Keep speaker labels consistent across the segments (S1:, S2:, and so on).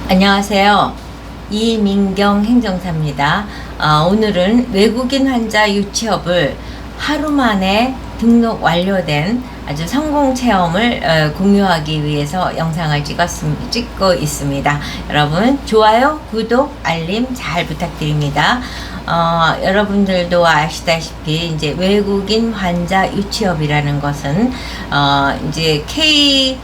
S1: 안녕하세요. 이민경 행정사입니다. 오늘은 외국인 환자 유치업을 하루 만에 등록 완료된 아주 성공 체험을 공유하기 위해서 영상을 찍고 있습니다. 여러분 좋아요, 구독, 알림 잘 부탁드립니다. 여러분들도 아시다시피 이제 외국인 환자 유치업이라는 것은 이제 K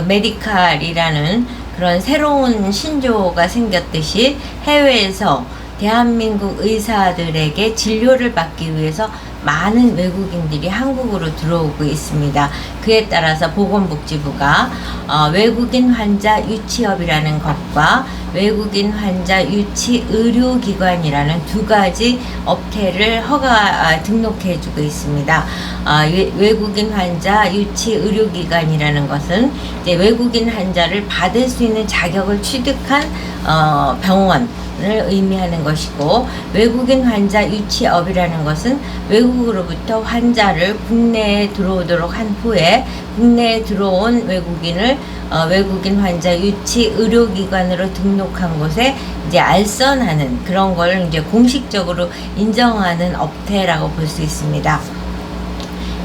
S1: 메디칼이라는 그런 새로운 신조어가 생겼듯이 해외에서 대한민국 의사들에게 진료를 받기 위해서 많은 외국인들이 한국으로 들어오고 있습니다. 그에 따라서 보건복지부가 외국인 환자 유치업이라는 것과 외국인 환자 유치 의료기관이라는 두 가지 업태를 등록해주고 있습니다. 외국인 환자 유치 의료기관이라는 것은 이제 외국인 환자를 받을 수 있는 자격을 취득한 병원을 의미하는 것이고, 외국인 환자 유치업이라는 것은 외국으로부터 환자를 국내에 들어오도록 한 후에 국내에 들어온 외국인을 외국인 환자 유치 의료기관으로 등록한 곳에 이제 알선하는 그런 걸 이제 공식적으로 인정하는 업태라고 볼 수 있습니다.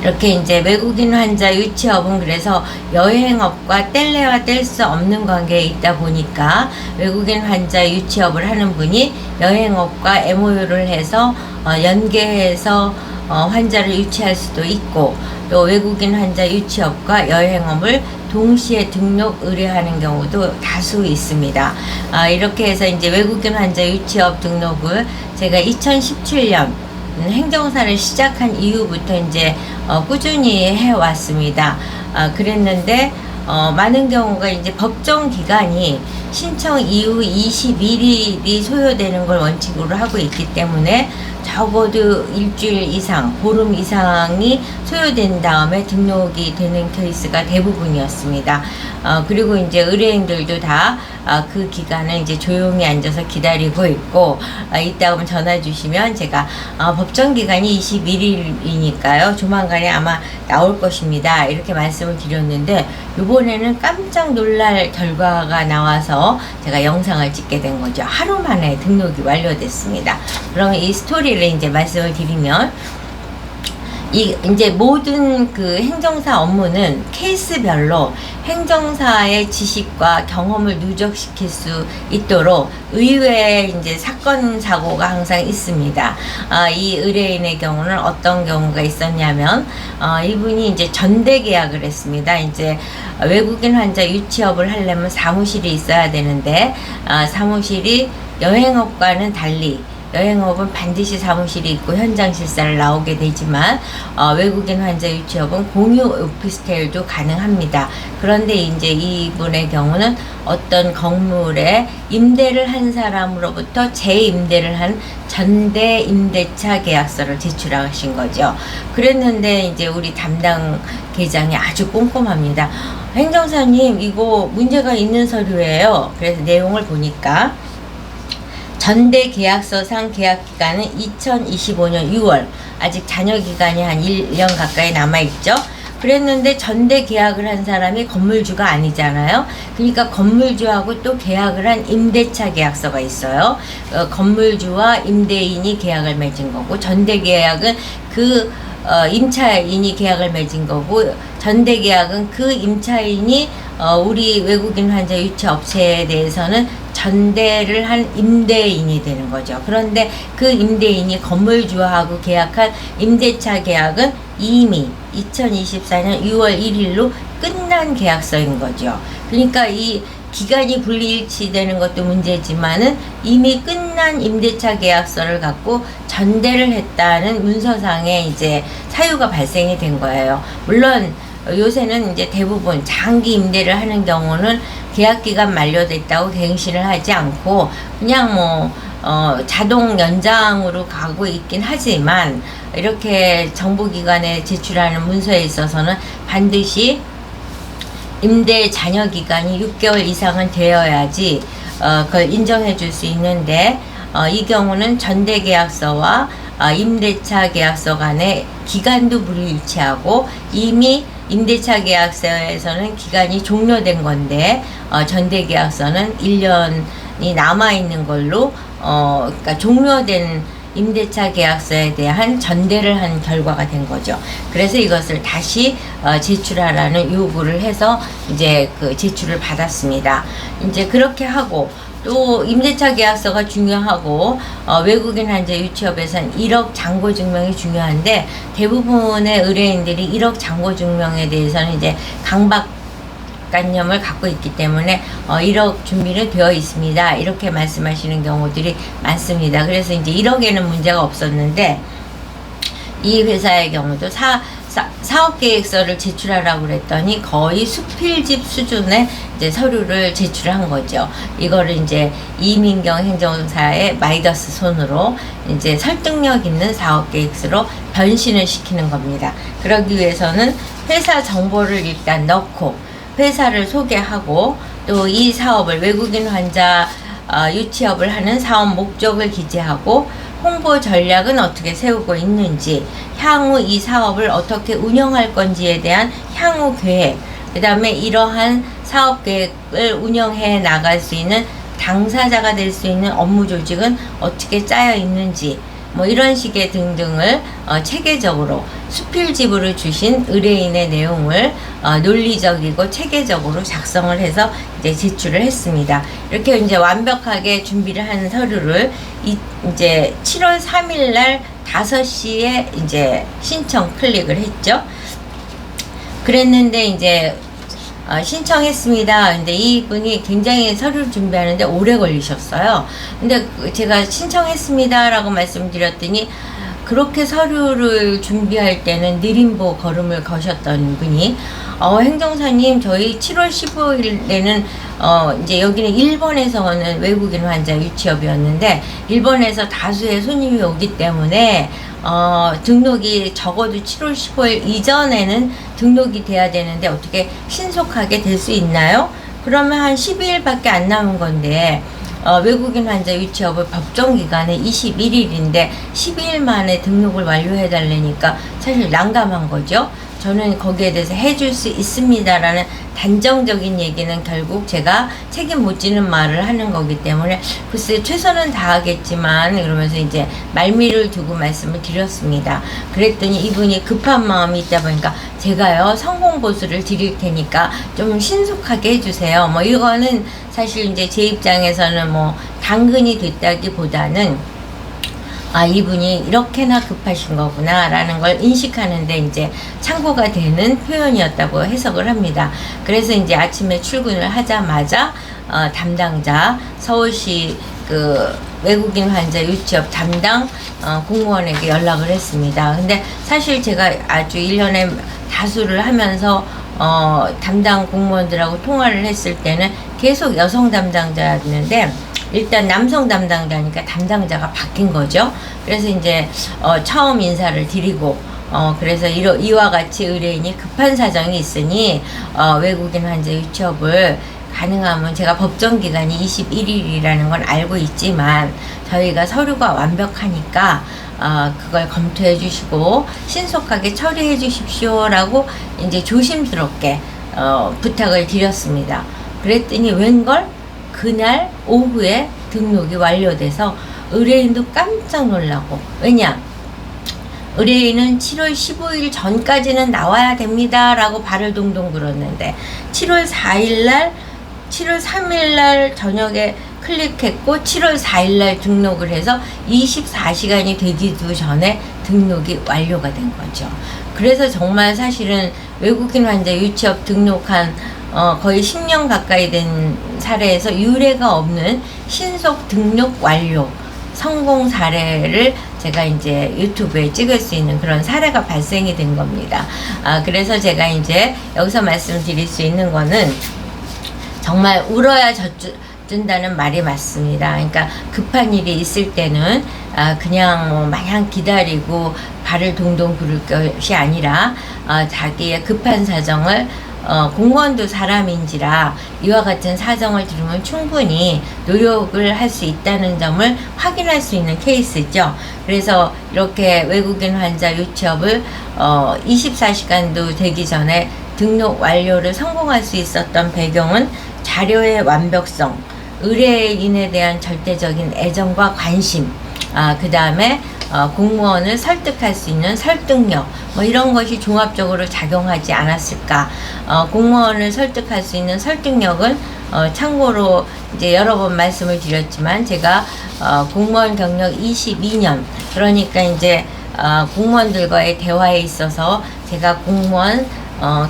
S1: 이렇게 이제 외국인 환자 유치업은 그래서 여행업과 뗄래야 뗄 수 없는 관계에 있다 보니까 외국인 환자 유치업을 하는 분이 여행업과 MOU를 해서 연계해서 환자를 유치할 수도 있고, 또 외국인 환자 유치업과 여행업을 동시에 등록 의뢰하는 경우도 다수 있습니다. 이렇게 해서 이제 외국인 환자 유치업 등록을 제가 2017년 행정사를 시작한 이후부터 이제 꾸준히 해왔습니다. 그랬는데 많은 경우가 이제 법정 기간이 신청 이후 21일이 소요되는 걸 원칙으로 하고 있기 때문에 적어도 일주일 이상, 보름 이상이 소요된 다음에 등록이 되는 케이스가 대부분이었습니다. 그리고 이제 의뢰인들도 다 그 기간을 이제 조용히 앉아서 기다리고 있고, 이따 오면 전화 주시면 제가 법정 기간이 21일이니까요 조만간에 아마 나올 것입니다 이렇게 말씀을 드렸는데, 이번에는 깜짝 놀랄 결과가 나와서 제가 영상을 찍게 된 거죠. 하루 만에 등록이 완료됐습니다. 그러면 이 스토리를 이제 말씀을 드리면, 이제 모든 그 행정사 업무는 케이스별로 행정사의 지식과 경험을 누적시킬 수 있도록 의외의 이제 사건 사고가 항상 있습니다. 이 의뢰인의 경우는 어떤 경우가 있었냐면, 이분이 이제 전대 계약을 했습니다. 이제 외국인 환자 유치업을 하려면 사무실이 있어야 되는데, 사무실이 여행업과는 달리 여행업은 반드시 사무실이 있고 현장 실사를 나오게 되지만 외국인 환자 유치업은 공유 오피스텔도 가능합니다. 그런데 이제 이분의 경우는 어떤 건물에 임대를 한 사람으로부터 재임대를 한 전대 임대차 계약서를 제출하신 거죠. 그랬는데 이제 우리 담당 계장이 아주 꼼꼼합니다. 행정사님, 이거 문제가 있는 서류예요. 그래서 내용을 보니까 전대 계약서상 계약 기간은 2025년 6월, 아직 잔여 기간이 한 1년 가까이 남아있죠. 그랬는데 전대 계약을 한 사람이 건물주가 아니잖아요. 그러니까 건물주하고 또 계약을 한 임대차 계약서가 있어요. 건물주와 임대인이 계약을 맺은 거고, 전대 계약은 그 임차인이 계약을 맺은 거고, 전대 계약은 그 임차인이 우리 외국인 환자 유치 업체에 대해서는 전대를 한 임대인이 되는 거죠. 그런데 그 임대인이 건물주하고 계약한 임대차 계약은 이미 2024년 6월 1일로 끝난 계약서인 거죠. 그러니까 이 기간이 분리일치되는 것도 문제지만은 이미 끝난 임대차 계약서를 갖고 전대를 했다는 문서상의 이제 사유가 발생이 된 거예요. 물론 요새는 이제 대부분 장기 임대를 하는 경우는 계약기간 만료됐다고 갱신을 하지 않고 그냥 자동 연장으로 가고 있긴 하지만, 이렇게 정보기관에 제출하는 문서에 있어서는 반드시 임대 잔여 기간이 6개월 이상은 되어야지 그걸 인정해 줄 수 있는데, 이 경우는 전대 계약서와 임대차 계약서 간의 기간도 불일치하고 이미 임대차 계약서에서는 기간이 종료된 건데 전대 계약서는 1년이 남아 있는 걸로 그러니까 종료된 임대차 계약서에 대한 전대를 한 결과가 된 거죠. 그래서 이것을 다시 제출하라는 요구를 해서 이제 그 제출을 받았습니다. 이제 그렇게 하고 또 임대차 계약서가 중요하고 외국인 환자 유치업에서는 1억 잔고 증명이 중요한데 대부분의 의뢰인들이 1억 잔고 증명에 대해서는 이제 강박관념을 갖고 있기 때문에 1억 준비는 되어 있습니다. 이렇게 말씀하시는 경우들이 많습니다. 그래서 이제 1억에는 문제가 없었는데 이 회사의 경우도 사업계획서를 제출하라고 그랬더니 거의 수필집 수준의 이제 서류를 제출한 거죠. 이거를 이제 이민경 행정사의 마이더스 손으로 이제 설득력 있는 사업계획서로 변신을 시키는 겁니다. 그러기 위해서는 회사 정보를 일단 넣고 회사를 소개하고 또 이 사업을 외국인 환자 유치업을 하는 사업 목적을 기재하고 홍보 전략은 어떻게 세우고 있는지, 향후 이 사업을 어떻게 운영할 건지에 대한 향후 계획, 그 다음에 이러한 사업 계획을 운영해 나갈 수 있는 당사자가 될 수 있는 업무 조직은 어떻게 짜여 있는지, 뭐 이런 식의 등등을 체계적으로 수필집으로 주신 의뢰인의 내용을 논리적이고 체계적으로 작성을 해서 이제 제출을 했습니다. 이렇게 이제 완벽하게 준비를 한 서류를 이제 7월 3일 날 5시에 이제 신청 클릭을 했죠. 그랬는데 이제 신청했습니다. 근데 이분이 굉장히 서류를 준비하는데 오래 걸리셨어요. 근데 제가 신청했습니다 라고 말씀드렸더니 그렇게 서류를 준비할 때는 느림보 걸음을 거셨던 분이 행정사님 저희 7월 15일에는 이제 여기는 일본에서 오는 외국인 환자 유치업이었는데 일본에서 다수의 손님이 오기 때문에 등록이 적어도 7월 15일 이전에는 등록이 돼야 되는데 어떻게 신속하게 될 수 있나요? 그러면 한 12일밖에 안 남은 건데 외국인 환자 유치업을 법정 기간에 21일인데 12일 만에 등록을 완료해 달라니까 사실 난감한 거죠. 저는 거기에 대해서 해줄 수 있습니다라는 단정적인 얘기는 결국 제가 책임 못 지는 말을 하는 거기 때문에 글쎄 최선은 다하겠지만 그러면서 이제 말미를 두고 말씀을 드렸습니다. 그랬더니 이분이 급한 마음이 있다 보니까 제가요 성공 보수를 드릴 테니까 좀 신속하게 해주세요. 뭐 이거는 사실 이제 제 입장에서는 뭐 당근이 됐다기보다는 이분이 이렇게나 급하신 거구나 라는 걸 인식하는데 이제 참고가 되는 표현이었다고 해석을 합니다. 그래서 이제 아침에 출근을 하자마자 담당자 서울시 그 외국인 환자 유치업 담당 공무원에게 연락을 했습니다. 근데 사실 제가 아주 1년에 다수를 하면서 담당 공무원들하고 통화를 했을 때는 계속 여성 담당자였는데 일단 남성 담당자니까 담당자가 바뀐 거죠. 그래서 이제 처음 인사를 드리고 그래서 이와 같이 의뢰인이 급한 사정이 있으니 외국인 환자 유치업을 가능하면 제가 법정 기간이 21일이라는 건 알고 있지만 저희가 서류가 완벽하니까 그걸 검토해 주시고 신속하게 처리해 주십시오 라고 이제 조심스럽게 부탁을 드렸습니다. 그랬더니 웬걸 그날 오후에 등록이 완료돼서 의뢰인도 깜짝 놀라고, 왜냐 의뢰인은 7월 15일 전까지는 나와야 됩니다 라고 발을 동동 굴었는데 7월 3일날 저녁에 클릭했고 7월 4일날 등록을 해서 24시간이 되기도 전에 등록이 완료가 된 거죠. 그래서 정말 사실은 외국인 환자 유치업 등록한 거의 10년 가까이 된 사례에서 유례가 없는 신속 등록 완료 성공 사례를 제가 이제 유튜브에 찍을 수 있는 그런 사례가 발생이 된 겁니다. 그래서 제가 이제 여기서 말씀드릴 수 있는 거는 정말 울어야 젖준다는 말이 맞습니다. 그러니까 급한 일이 있을 때는 그냥 뭐 마냥 기다리고 발을 동동 구를 것이 아니라 자기의 급한 사정을 공무원도 사람인지라 이와 같은 사정을 들으면 충분히 노력을 할 수 있다는 점을 확인할 수 있는 케이스죠. 그래서 이렇게 외국인 환자 유치업을 24시간도 되기 전에 등록 완료를 성공할 수 있었던 배경은 자료의 완벽성, 의뢰인에 대한 절대적인 애정과 관심, 그 다음에 공무원을 설득할 수 있는 설득력, 뭐 이런 것이 종합적으로 작용하지 않았을까. 공무원을 설득할 수 있는 설득력은 참고로 이제 여러 번 말씀을 드렸지만 제가 공무원 경력 22년, 그러니까 이제 공무원들과의 대화에 있어서 제가 공무원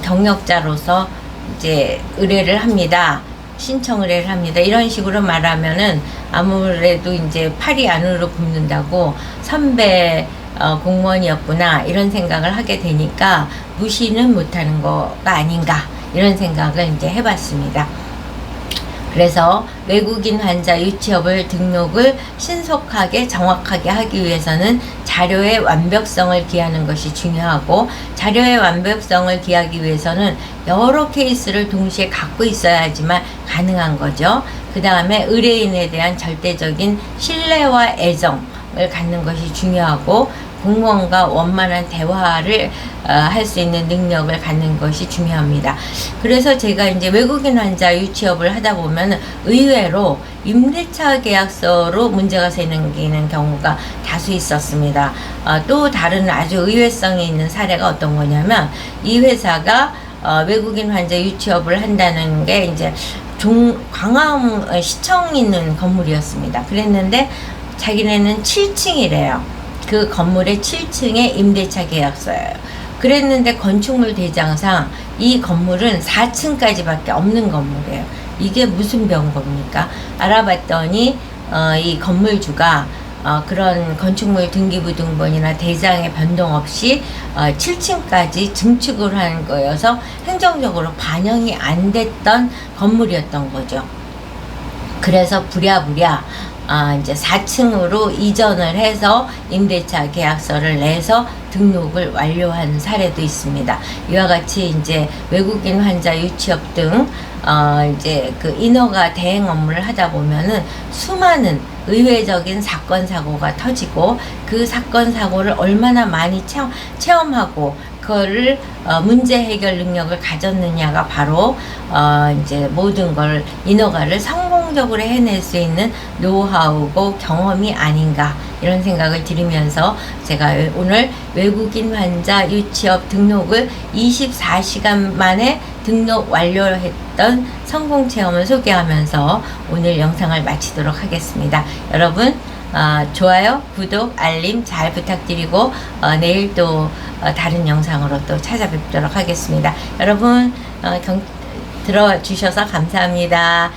S1: 경력자로서 이제 의뢰를 합니다. 신청 의뢰를 합니다. 이런 식으로 말하면은 아무래도 이제 팔이 안으로 굽는다고 선배 공무원이었구나 이런 생각을 하게 되니까 무시는 못하는 거가 아닌가 이런 생각을 이제 해봤습니다. 그래서 외국인 환자 유치업을 등록을 신속하게 정확하게 하기 위해서는 자료의 완벽성을 기하는 것이 중요하고, 자료의 완벽성을 기하기 위해서는 여러 케이스를 동시에 갖고 있어야지만 가능한 거죠. 그 다음에 의뢰인에 대한 절대적인 신뢰와 애정을 갖는 것이 중요하고, 공무원과 원만한 대화를 할 수 있는 능력을 갖는 것이 중요합니다. 그래서 제가 이제 외국인 환자 유치업을 하다 보면 의외로 임대차 계약서로 문제가 생기는 경우가 다수 있었습니다. 또 다른 아주 의외성이 있는 사례가 어떤 거냐면, 이 회사가 외국인 환자 유치업을 한다는 게 이제 광화문 시청 있는 건물이었습니다. 그랬는데 자기네는 7층이래요. 그 건물의 7층에 임대차 계약서예요. 그랬는데 건축물 대장상 이 건물은 4층까지밖에 없는 건물이에요. 이게 무슨 병겁니까? 알아봤더니 이 건물주가 그런 건축물 등기부등본이나 대장의 변동 없이 7층까지 증축을 한 거여서 행정적으로 반영이 안 됐던 건물이었던 거죠. 그래서 부랴부랴 이제 4층으로 이전을 해서 임대차 계약서를 내서 등록을 완료한 사례도 있습니다. 이와 같이 이제 외국인 환자 유치업 등 이제 그 인허가 대행 업무를 하다 보면은 수많은 의외적인 사건 사고가 터지고, 그 사건 사고를 얼마나 많이 체험하고 그거를 문제 해결 능력을 가졌느냐가 바로 이제 모든 걸 인허가를 성공적으로 해낼 수 있는 노하우고 경험이 아닌가 이런 생각을 들으면서 제가 오늘 외국인 환자 유치업 등록을 24시간 만에 등록 완료했던 성공 체험을 소개하면서 오늘 영상을 마치도록 하겠습니다. 여러분 좋아요, 구독, 알림 잘 부탁드리고 내일 또 다른 영상으로 또 찾아뵙도록 하겠습니다. 여러분 들어주셔서 감사합니다.